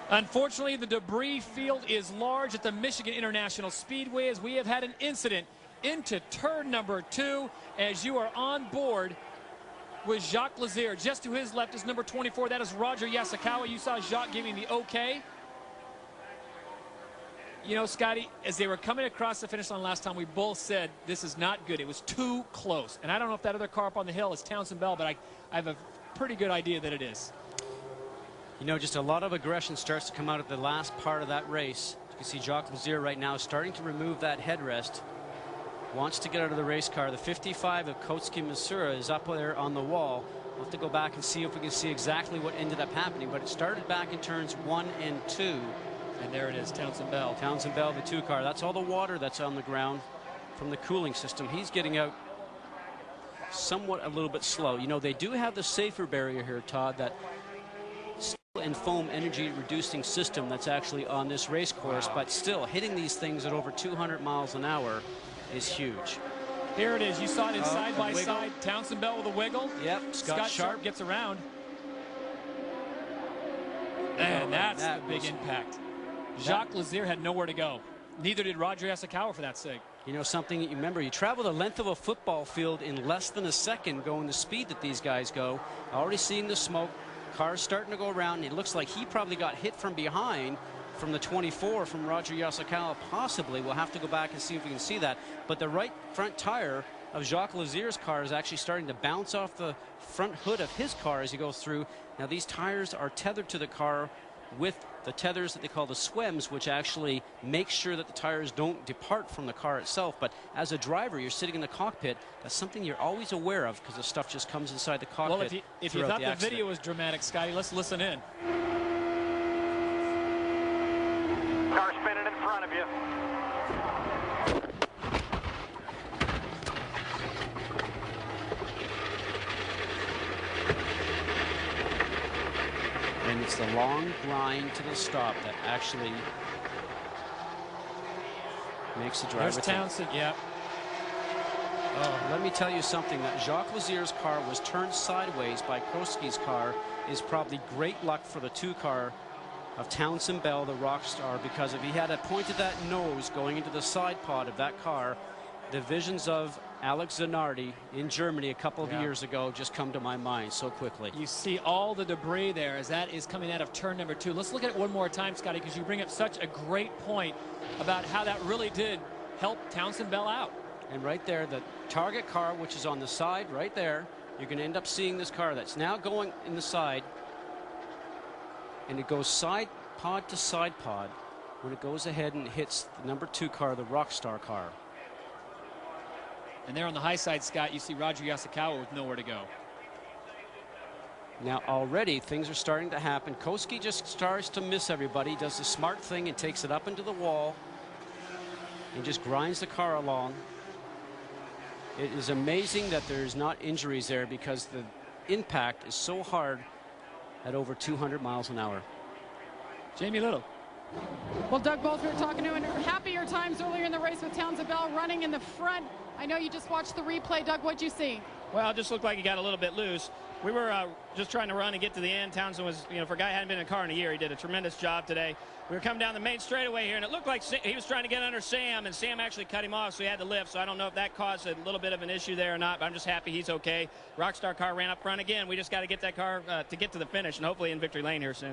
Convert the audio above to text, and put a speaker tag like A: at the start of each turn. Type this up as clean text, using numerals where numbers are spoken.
A: Unfortunately, the debris field is large at the Michigan International Speedway as we have had an incident into turn number 2 as you are on board with Jacques Lazier. Just to his left is number 24. That is Roger Yasukawa. You saw Jacques giving the okay. You know, Scotty, as they were coming across the finish line last time, we both said this is not good. It was too close. And I don't know if that other car up on the hill is Townsend Bell, but I have a pretty good idea that it is.
B: You know, just a lot of aggression starts to come out of the last part of that race. You can see Jacques Lazier right now starting to remove that headrest. Wants to get out of the race car. The 55 of Kotsuki Misura is up there on the wall. We'll have to go back and see if we can see exactly what ended up happening. But it started back in turns 1 and 2.
A: And there it is, Townsend Bell.
B: Townsend Bell, the 2 car. That's all the water that's on the ground from the cooling system. He's getting out somewhat a little bit slow. You know, they do have the safer barrier here, Todd, that steel and foam energy reducing system that's actually on this race course. Wow. But still, hitting these things at over 200 miles an hour is huge.
A: Here it is. You saw it in side by side. Townsend Bell with a wiggle.
B: Yep.
A: Scott Sharp gets around. And that's the big impact. Jacques Lazier had nowhere to go. Neither did Roger Yasukawa for that sake.
B: You know something, you remember, you travel the length of a football field in less than a second going the speed that these guys go. Already seeing the smoke. Cars starting to go around. And it looks like he probably got hit from behind from the 24 from Roger Yasukawa, possibly. We'll have to go back and see if we can see that. But the right front tire of Jacques Lazier's car is actually starting to bounce off the front hood of his car as he goes through. Now these tires are tethered to the car with the tethers that they call the swems, which actually make sure that the tires don't depart from the car itself. But as a driver, you're sitting in the cockpit. That's something you're always aware of because the stuff just comes inside the cockpit.
A: Well, if you thought the video was dramatic, Scotty, let's listen in.
C: Car spinning in front of you.
B: And it's the long grind to the stop that actually makes the driver.
A: There's Townsend, yep.
B: Oh, let me tell you something. That Jacques Lazier's car was turned sideways by Kotsuki's car is probably great luck for the 2 car of Townsend Bell, the rock star, because if he had pointed that nose going into the side pod of that car, the visions of Alex Zanardi in Germany a couple of years ago just come to my mind so quickly.
A: You see all the debris there as that is coming out of turn number 2. Let's look at it one more time, Scotty, because you bring up such a great point about how that really did help Townsend Bell out.
B: And right there, the target car, which is on the side right there, you're going to end up seeing this car that's now going in the side. And it goes side pod to side pod when it goes ahead and hits the number 2 car, the Rockstar car.
A: And there on the high side, Scott, you see Roger Yasukawa with nowhere to go.
B: Now already things are starting to happen. Kotsuki just starts to miss everybody. He does the smart thing and takes it up into the wall and just grinds the car along. It is amazing that there's not injuries there because the impact is so hard at over 200 miles an hour.
A: Jamie Little.
D: Well, Doug, both we were talking to happier times earlier in the race with Townsend Bell running in the front. I know you just watched the replay. Doug, what'd you see?
E: Well, it just looked like he got a little bit loose. We were just trying to run and get to the end. Townsend was, you know, for a guy who hadn't been in a car in a year, he did a tremendous job today. We were coming down the main straightaway here, and it looked like he was trying to get under Sam, and Sam actually cut him off, so he had to lift. So I don't know if that caused a little bit of an issue there or not, but I'm just happy he's okay. Rockstar car ran up front again. We just got to get that car to get to the finish, and hopefully in victory lane here soon.